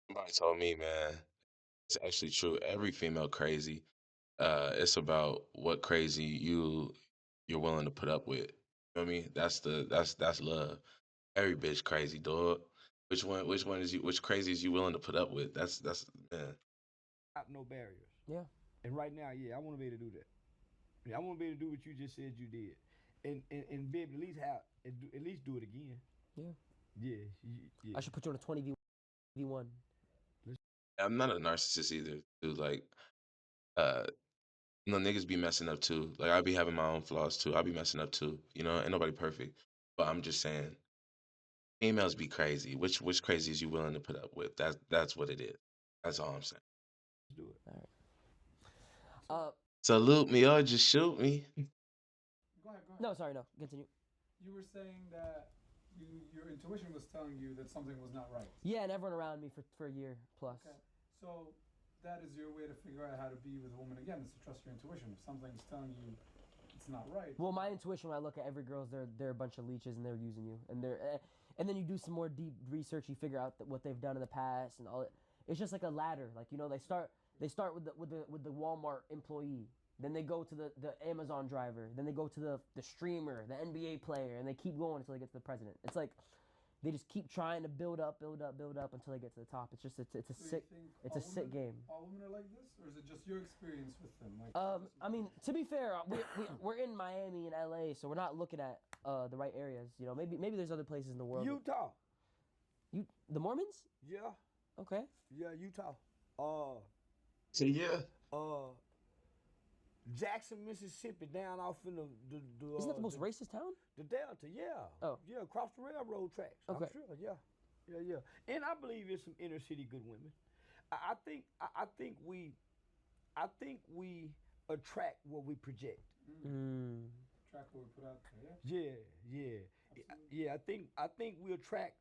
C: somebody told me, man, it's actually true. Every female crazy. It's about what crazy you're willing to put up with. You know what I mean? That's love. Every bitch crazy, dog. Which crazy is you willing to put up with? That's man.
D: no barriers.
B: Yeah.
D: And right now, yeah, I want to be able to do that. Yeah, I want to be able to do what you just said you did, and be able to at least do it again.
B: Yeah.
D: Yeah, yeah.
B: I should put you on a 20v1.
C: I'm not a narcissist either, dude. Like, niggas be messing up too. Like, I be having my own flaws too. I be messing up too. You know, ain't nobody perfect. But I'm just saying, females be crazy. Which crazy is you willing to put up with? That's what it is. That's all I'm saying.
D: Let's do it.
B: All right.
C: Salute me or just shoot me.
E: Go ahead.
B: No, sorry, no. Continue.
E: You were saying that your intuition was telling you that something was not right.
B: Yeah, and everyone around me for a year plus.
E: Okay. So that is your way to figure out how to be with a woman again, is to trust your intuition. If something's telling you it's not right.
B: Well, my intuition when I look at every girl is they're a bunch of leeches and they're using you, and then you do some more deep research, you figure out what they've done in the past and all it. It's just like a ladder, like they start with the Walmart employee, then they go to the Amazon driver, then they go to the streamer, the NBA player, and they keep going until they get to the president. It's like they just keep trying to build up until they get to the top. It's just it's a sick game.
E: All women are like this, or is it just your experience with them? Like,
B: I mean, to be fair, we're in Miami and LA, so we're not looking at the right areas. You know, maybe there's other places in the world.
D: Utah.
B: The Mormons?
D: Yeah.
B: Okay.
D: Yeah, Utah.
C: Yeah.
D: Jackson, Mississippi, down off in the
B: Isn't that the most racist town?
D: The Delta, yeah.
B: Oh.
D: Yeah, across the railroad tracks.
B: Okay.
D: I'm sure, yeah. And I believe there's some inner city good women. I think we attract what we project.
E: Track what we put out there.
D: Yeah.
E: Absolutely.
D: Yeah, I think we attract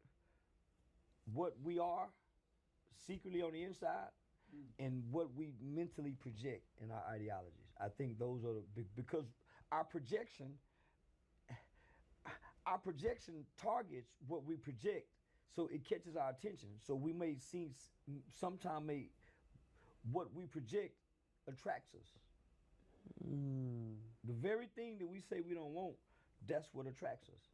D: what we are secretly on the inside and what we mentally project in our ideologies. I think those are because our projection targets what we project, so it catches our attention. So we may sometimes what we project attracts us. The very thing that we say we don't want, that's what attracts us.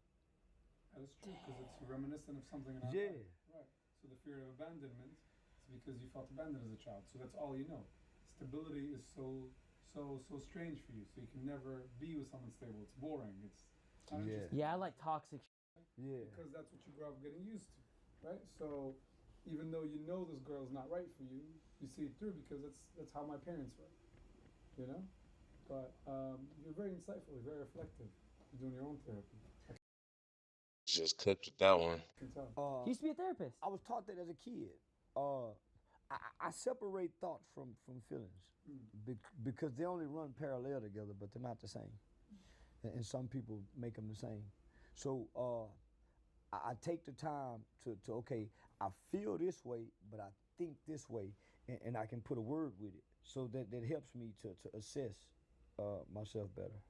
E: That is true, because it's reminiscent of something in our life. Right. So the fear of abandonment is because you felt abandoned as a child. So that's all you know. Stability is so strange for you. So you can never be with someone stable. It's boring. It's not interesting.
B: Yeah, I like toxic.
D: Yeah.
E: Because that's what you grew up getting used to, right? So even though you know this girl's not right for you, you see it through because that's how my parents were, you know. But you're very insightful. You're very reflective. You're doing your own therapy.
C: Just cooked with that one.
E: I can tell.
B: He used to be a therapist.
D: I was taught that as a kid. I separate thoughts from feelings because they only run parallel together, but they're not the same. And some people make them the same. So I take the time to okay, I feel this way, but I think this way, and I can put a word with it. So that helps me to assess myself better.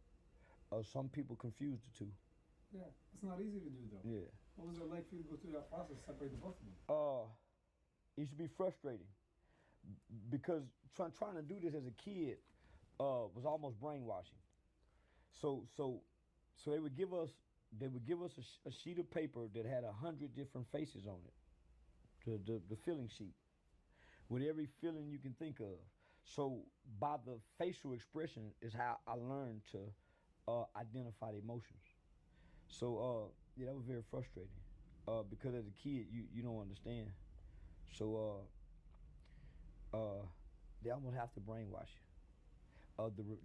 D: Some people confuse the two.
E: Yeah, it's not easy to do though.
D: Yeah.
E: What was it like for you to go through that process, separate the both of them?
D: It used to be frustrating because trying to do this as a kid was almost brainwashing. So they would give us a sheet of paper that had 100 different faces on it, the feeling sheet, with every feeling you can think of. So by the facial expression is how I learned to identify the emotions. So yeah, that was very frustrating. Because as a kid, you don't understand. So they almost have to brainwash you.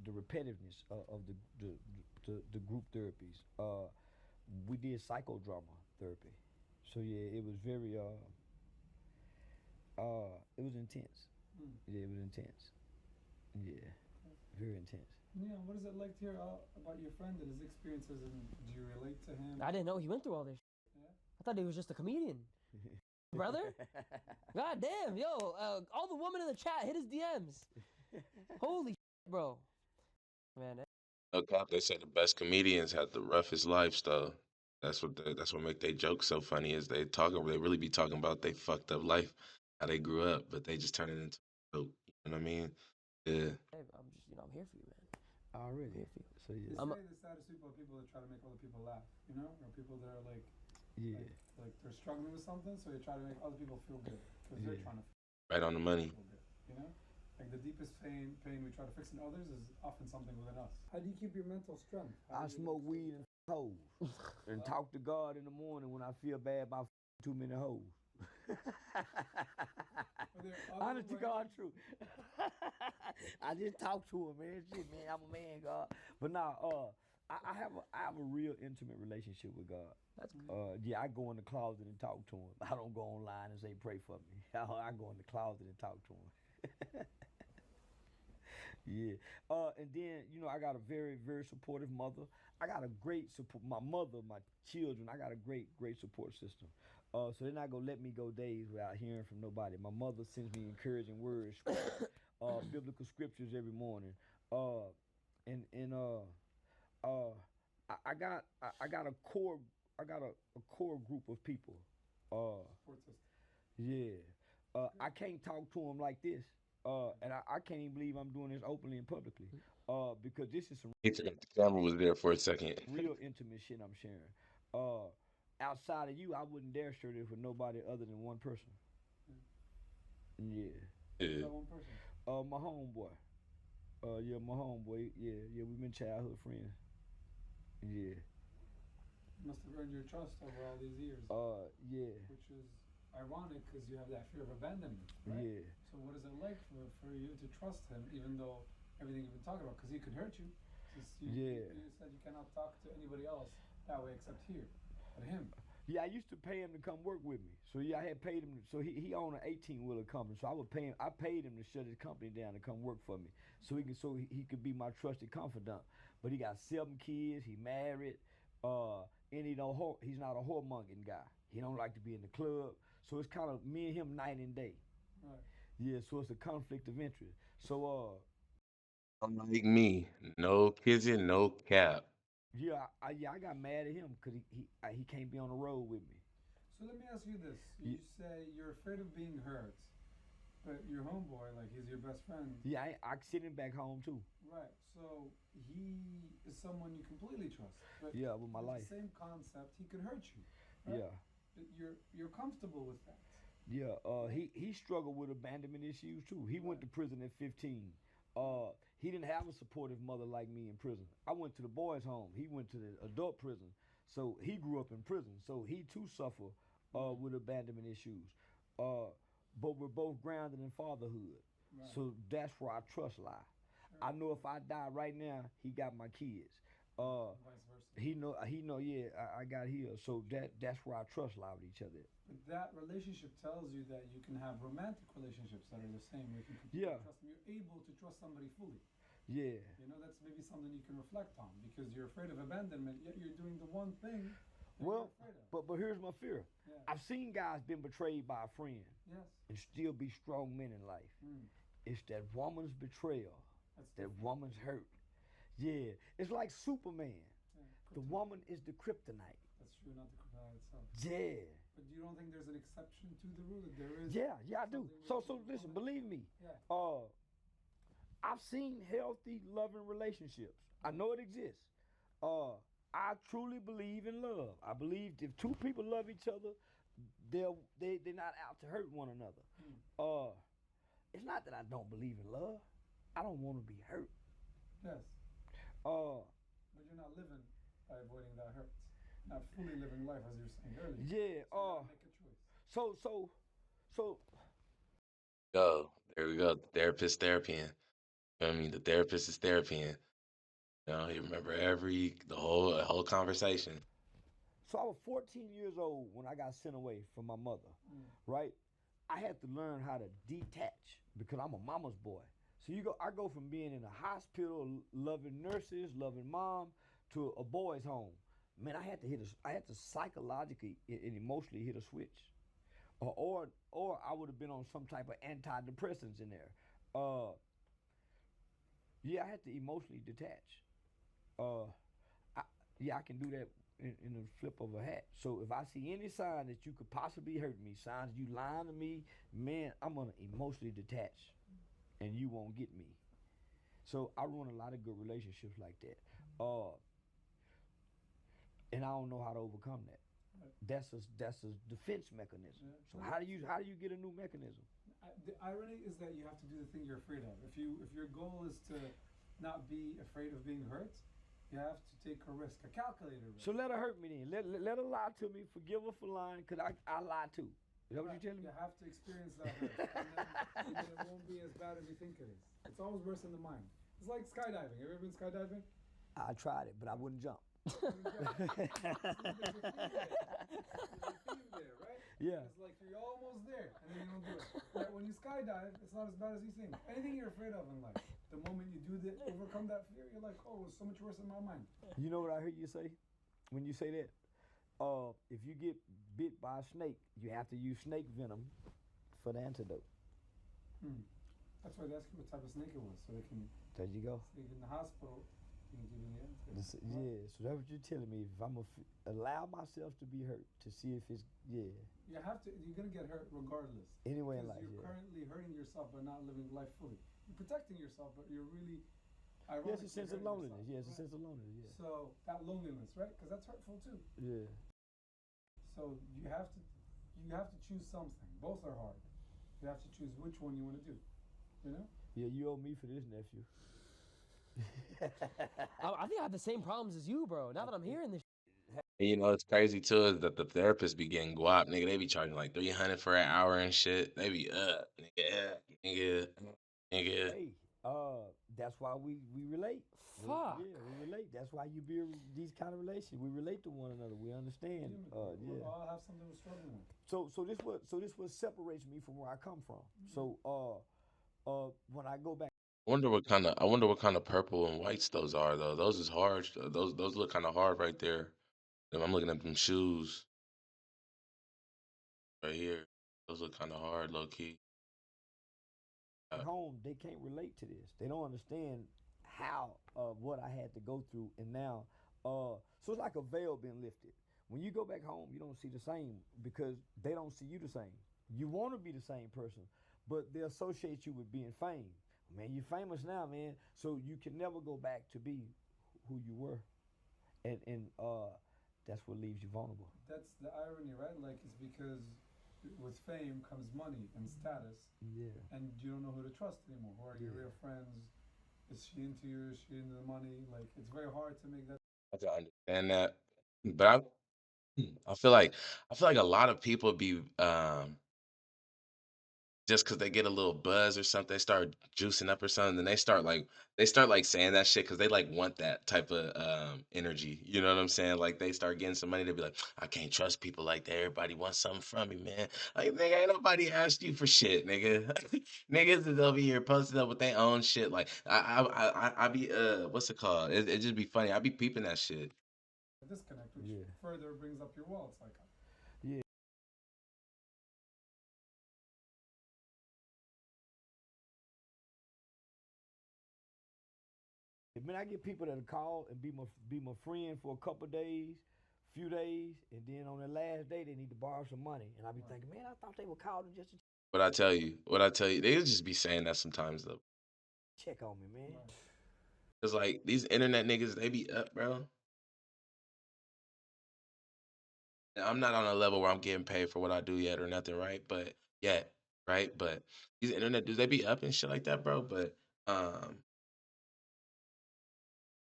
D: The repetitiveness of the group therapies. We did psychodrama therapy, so yeah, it was very it was intense. Yeah, it was intense. Yeah, very intense.
E: Yeah, what is it like to hear about your friend and his experiences, and do you relate to him?
B: I didn't know he went through all this.
E: Yeah.
B: I thought he was just a comedian. Brother? God damn, yo, all the women in the chat hit his DMs. Holy shit, bro. Man,
C: No cap, they say the best comedians have the roughest lives though. That's what make they jokes so funny is they really be talking about they fucked up life, how they grew up, but they just turn it into a joke. You know what I mean? Yeah.
B: hey, I'm just, I'm here for you, man.
D: Already.
B: I'm here for you.
D: So
E: They
D: yeah,
E: say the saddest people are people that try to make other people laugh, you know, or people that are like,
D: yeah,
E: like they're struggling with something, so they try to make other people feel good because they're
D: Yeah.
E: trying to
C: Right on the money.
E: feel good, you know. Like the deepest pain we try to fix in others is often something within us. How do you keep your mental strength?
D: I smoke weed and hoes and talk to God in the morning when I feel bad about too many hoes. Honest to God, true. I just talk to him, man. Shit, man, I'm a man, God. But now, I have a real intimate relationship with God.
B: That's good.
D: Yeah, I go in the closet and talk to him. I don't go online and say pray for me. I go in the closet and talk to him. Yeah. And then, I got a very, very supportive mother. I got a great support. My mother, my children, I got a great, great support system. So they're not gonna let me go days without hearing from nobody. My mother sends me encouraging words, biblical scriptures every morning. I got a core group of people.
E: Support system.
D: Yeah. I can't talk to them like this. And I can't even believe I'm doing this openly and publicly. Because this is some
C: He forgot the camera was there for a second.
D: real intimate shit I'm sharing. Outside of you, I wouldn't dare share this with nobody other than one person. Yeah.
C: Yeah.
E: That one person.
D: My homeboy. Yeah, my homeboy. Yeah, we've been childhood friends. Yeah.
E: Must have earned your trust over all these years.
D: Yeah.
E: Which is ironic because you have that fear of abandonment, right?
D: Yeah.
E: So what is it like for you to trust him, even though everything you've been talking about, because he could hurt you?
D: Yeah.
E: You said you cannot talk to anybody else that way except here, but him.
D: Yeah, I used to pay him to come work with me. So yeah, I had paid him. So he owned an 18-wheeler company. So I paid him to shut his company down to come work for me. So he could be my trusted confidant. But he got 7 kids. He married. And he's not a whoremongering guy. He don't like to be in the club. So it's kind of me and him night and day.
E: Right.
D: Yeah. So it's a conflict of interest. So
C: Unlike me, no kissing, no cap.
D: yeah, I got mad at him because he can't be on the road with me.
E: So let me ask you this: you say you're afraid of being hurt, but your homeboy, like he's your best friend.
D: Yeah, I send him back home too.
E: Right. So he is someone you completely trust. But
D: Yeah, with my life.
E: The same concept, he could hurt you. Right?
D: Yeah.
E: But you're comfortable with that.
D: Yeah, he struggled with abandonment issues too. He went to prison at 15. He didn't have a supportive mother like me in prison. I went to the boys' home. He went to the adult prison. So he grew up in prison. So he too suffered with abandonment issues. But we're both grounded in fatherhood.
E: Right.
D: So that's where our trust lie. I know if I die right now, he got my kids.
E: Vice versa.
D: He know. Yeah, I got his. So that's where our trust lie with each other.
E: But that relationship tells you that you can have romantic relationships that are the same. Where you can
D: Yeah.
E: trust them. You're able to trust somebody fully.
D: Yeah.
E: You know, that's maybe something you can reflect on because you're afraid of abandonment, yet you're doing the one thing that
D: Well,
E: you're afraid of.
D: but here's my fear.
E: Yeah.
D: I've seen guys been betrayed by a friend
E: Yes.
D: and still be strong men in life. It's that woman's betrayal,
E: That's
D: that
E: different.
D: woman's hurt. Yeah, it's like Superman.
E: Yeah.
D: The
E: Kryptonite.
D: woman is the kryptonite.
E: That's true, not the kryptonite itself.
D: Yeah.
E: But you don't think there's an exception to the rule that there is?
D: Yeah, I do.
E: something
D: So
E: with the
D: listen,
E: woman?
D: believe me.
E: Yeah.
D: I've seen healthy, loving relationships. I know it exists. I truly believe in love. I believe if two people love each other, they're not out to hurt one another. It's not that I don't believe in love. I don't want to be hurt.
E: Yes.
D: Uh,
E: But you're not living by avoiding that hurt. not fully living life as you're saying earlier.
D: Yeah.
E: So you gotta make a choice.
D: So
C: Go. There we go. Therapist therapying. I mean, the therapist is therapying. You know, he remember the whole conversation.
D: So I was 14 years old when I got sent away from my mother, right? I had to learn how to detach because I'm a mama's boy. So I go from being in a hospital, loving nurses, loving mom, to a boys' home. Man, I had to psychologically and emotionally hit a switch, or I would have been on some type of antidepressants in there. Uh, yeah, I had to emotionally detach. Uh, I, yeah, I can do that in the flip of a hat. So if I see any sign that you could possibly hurt me, signs you lying to me, man, I'm gonna emotionally detach, and you won't get me. So I ruin a lot of good relationships like that, and I don't know how to overcome that. That's a defense mechanism.
E: Yeah.
D: So how do you get a new mechanism?
E: The irony is that you have to do the thing you're afraid of. If your goal is to not be afraid of being hurt, you have to take a risk, a calculated risk.
D: So let her hurt me then. Let her lie to me. Forgive her for lying, cause I lie too. Is that what you're telling me?
E: You have to experience that hurt, and then it won't be as bad as you think it is. It's always worse in the mind. It's like skydiving. Have you ever been skydiving?
D: I tried it, but I wouldn't jump.
E: Right?
D: Yeah.
E: It's like you're almost there, and then you don't do it. But when you skydive, it's not as bad as you think. Anything you're afraid of in life, the moment you do overcome that fear, you're like, oh, it's so much worse in my mind.
D: You know what I heard you say? When you say that, if you get bit by a snake, you have to use snake venom for the antidote.
E: That's why they ask you what type of snake it was, so they can.
D: There you go.
E: So in the hospital, you can give you the antidote.
D: Yeah, so that's what you're telling me. If I'm allow myself to be hurt to see if it's
E: You have to. You're gonna get hurt regardless.
D: Anyway in
E: because
D: life,
E: you're
D: yeah.
E: currently hurting yourself by not living life fully. You're protecting yourself, but you're really.
D: Yes, a sense of
E: hurting
D: loneliness.
E: yourself,
D: Yes, a sense of loneliness. Yeah.
E: So that loneliness, right? Because that's hurtful too.
D: Yeah.
E: So you have to choose something. Both are hard. You have to choose which one you want to do. You know?
D: Yeah, you owe me for this, nephew.
B: I think I have the same problems as you, bro. Now that I'm hearing this.
C: And you know, it's crazy too is that the therapists be getting guap, nigga. They be charging like 300 for an hour and shit. They be nigga.
D: Hey, that's why we relate.
B: Fuck.
D: Yeah, we relate. That's why you build these kind of relations. We relate to one another. We understand.
E: We
D: Yeah.
E: all have something we're struggling with.
D: So this what separates me from where I come from. So when I go back.
C: I wonder what kind of purple and whites those are though. Those is hard. Those look kind of hard right there. I'm looking at them shoes right here. Those look kind of hard, low key.
D: Home, they can't relate to this. They don't understand how what I had to go through, and now so it's like a veil being lifted. When you go back home, you don't see the same because they don't see you the same. You want to be the same person, but they associate you with being famed. Man, you're famous now, man, so you can never go back to be who you were, and that's what leaves you vulnerable.
E: That's the irony, right? Like it's because with fame comes money and status,
D: Yeah.
E: and you don't know who to trust anymore. Who are your real friends? Is she into you? Is she into the money? Like it's very hard to make that.
C: I can understand that, but I feel like a lot of people be just because they get a little buzz or something, they start juicing up or something, then they start like saying that shit because they like want that type of energy. You know what I'm saying? Like they start getting some money, they be like, I can't trust people like that. Everybody wants something from me, man. Like nigga, ain't nobody asked you for shit, nigga. Niggas is over here posted up with their own shit. Like I be what's it called? It just be funny. I be peeping that shit.
E: Disconnect, which
D: Yeah.
E: further brings up your wall. It's like
D: Yeah. Man, I get people that'll call and be my friend for a couple days, few days, and then on the last day they need to borrow some money, and I be thinking, man, I thought they were calling just to
C: What I tell you, they just be saying that sometimes though.
D: check on me, man.
C: Cause like these internet niggas, they be up, bro. And I'm not on a level where I'm getting paid for what I do yet or nothing, right? But yet, right? But these internet dudes, they be up and shit like that, bro. But um,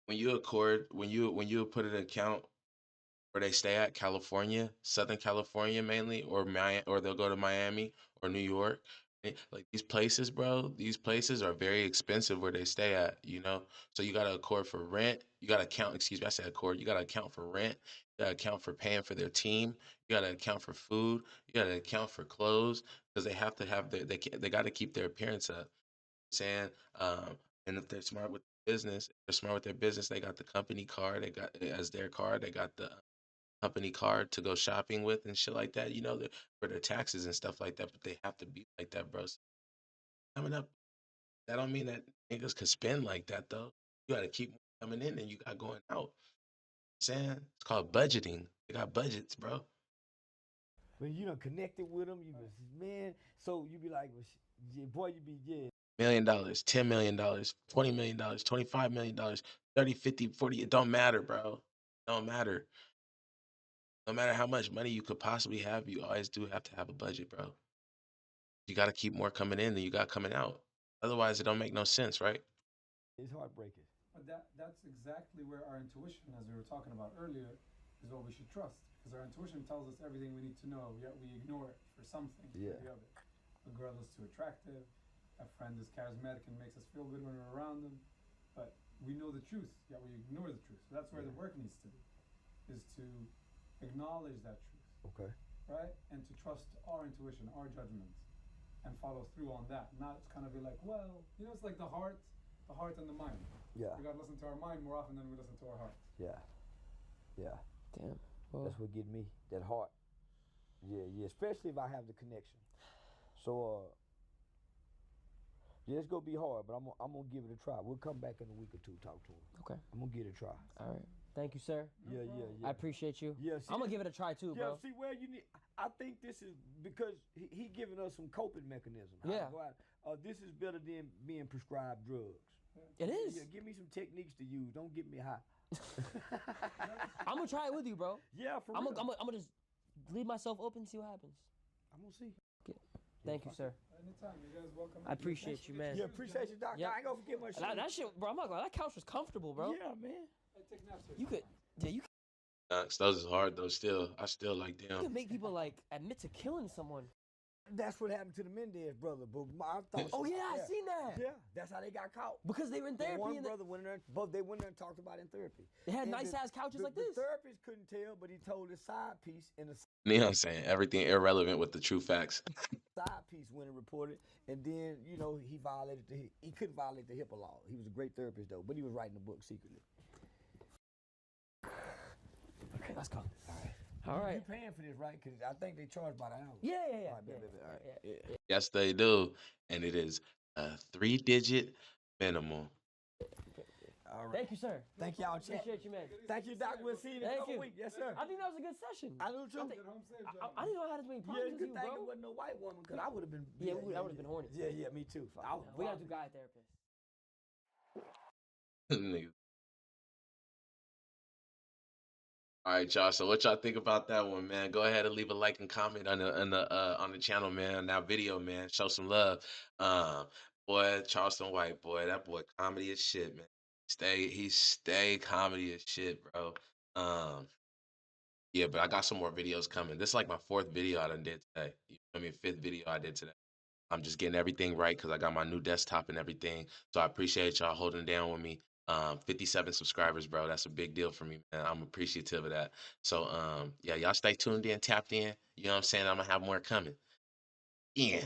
C: when you put an account where they stay at, California, Southern California mainly, or they'll go to Miami or New York. Like these places, bro, these places are very expensive where they stay at, you know? So you gotta accord for rent. You gotta account, excuse me, I said accord. You gotta account for rent. You gotta account for paying for their team. You gotta account for food. You gotta account for clothes because they have to have they gotta keep their appearance up. Saying, and if they're smart with business, if they're smart with their business, they got the company card. They got as their card. They got the company card to go shopping with and shit like that. You know, for their taxes and stuff like that. But they have to be like that, bro. So coming up, that don't mean that niggas could spend like that though. You got to keep coming in and you got going out. Saying it's called budgeting. They got budgets, bro.
D: When you done connected with them, you was, man. So you be like, well, boy, you be, yeah.
C: $1 million, $10 million, $20 million, $25 million, 30, 50, 40. It don't matter, bro. It don't matter. No matter how much money you could possibly have, you always do have to have a budget, bro. You got to keep more coming in than you got coming out. Otherwise, it don't make no sense, right?
D: It's heartbreaking.
E: But that's exactly where our intuition, as we were talking about earlier, is what we should trust. Because our intuition tells us everything we need to know, yet we ignore it for something or the other. A girl is too attractive, a friend is charismatic and makes us feel good when we're around them. But we know the truth, yet we ignore the truth. So that's where the work needs to be, is to acknowledge that truth.
D: Okay.
E: Right? And to trust our intuition, our judgments, and follow through on that. Not kind of be like, well, you know, it's like the heart and the mind.
D: Yeah.
E: We gotta listen to our mind more often than we listen to our heart.
D: Yeah. Yeah.
B: Damn. Well,
D: That's what get me, that heart. Yeah, yeah. Especially if I have the connection. So, yeah, it's gonna be hard, but I'm gonna give it a try. We'll come back in a week or two, talk to him.
B: okay.
D: I'm gonna give it a try.
B: All right. Thank you, sir.
D: Yeah, yeah, yeah.
B: I appreciate you.
D: Yeah, see,
B: I'm gonna give it a try too,
D: Yeah,
B: bro.
D: see where you need. I think this is because he giving us some coping mechanism. how to
B: Yeah.
D: go out. This is better than being prescribed drugs.
B: It is.
D: Yeah, give me some techniques to use. Don't get me high.
B: I'm gonna try it with you, bro.
D: Yeah, for
B: I'm
D: real.
B: gonna just leave myself open and see what happens.
D: I'm gonna see.
B: Thank you, sir.
E: Anytime, you guys welcome.
B: I appreciate you, man.
D: Yeah, appreciate you, doctor.
B: Yep.
D: I ain't gonna forget my shit.
B: That shit, bro. I'm not gonna. That couch was comfortable, bro.
D: Yeah, man.
E: Take naps here.
B: You could. Yeah, you
C: Those is hard though. Still, I still like them.
B: could make people like admit to killing someone.
D: That's what happened to the Mendez brother. But I thought.
B: Oh yeah, I seen that.
D: Yeah, that's how they got caught.
B: Because they were in therapy.
D: One
B: And
D: brother went in there. Both they went in there and talked about it in therapy.
B: they had
D: And
B: nice ass couches like this.
D: The therapist couldn't tell, but he told his side piece, and the
C: You know what I'm saying? Everything irrelevant with the true facts.
D: side piece went and reported. And then he violated he couldn't violate the HIPAA law. He was a great therapist though, but he was writing a book secretly.
B: Okay, let's go. All
D: You
B: right.
D: paying for this, right? Because I think they charge by the hour.
B: Yeah.
D: All right, bet. All right.
B: Yeah.
C: Yes, they do. And it is a 3-digit minimum.
D: All right.
B: Thank you, sir.
D: Thank y'all, chat.
B: Appreciate you, man.
D: Thank you, Doc. We'll see you in a
B: Thank
D: couple
B: you.
D: weeks. Yes, sir.
B: I think that was a good session.
D: I do too.
E: Get home safe, John.
B: I didn't know I had as many
D: Yeah,
B: problems
D: it's
B: as
D: good
B: you,
D: thing
B: bro.
D: it wasn't no white woman, because I would have been.
B: Yeah, I would have been horny.
D: Yeah, me too.
B: We gotta do guy therapist.
C: Niggas. All right, y'all. So what y'all think about that one, man? Go ahead and leave a like and comment on the channel, man. On that video, man. Show some love. Boy, Charleston White, boy, that boy comedy as shit, man. He stay comedy as shit, bro. Yeah, but I got some more videos coming. This is like my 4th video I done did today. You know what I mean? 5th video I did today. I'm just getting everything right because I got my new desktop and everything. So I appreciate y'all holding down with me. 57 subscribers, bro. That's a big deal for me, man. I'm appreciative of that. So yeah, y'all stay tuned in, tapped in. You know what I'm saying? I'm gonna have more coming. Yeah.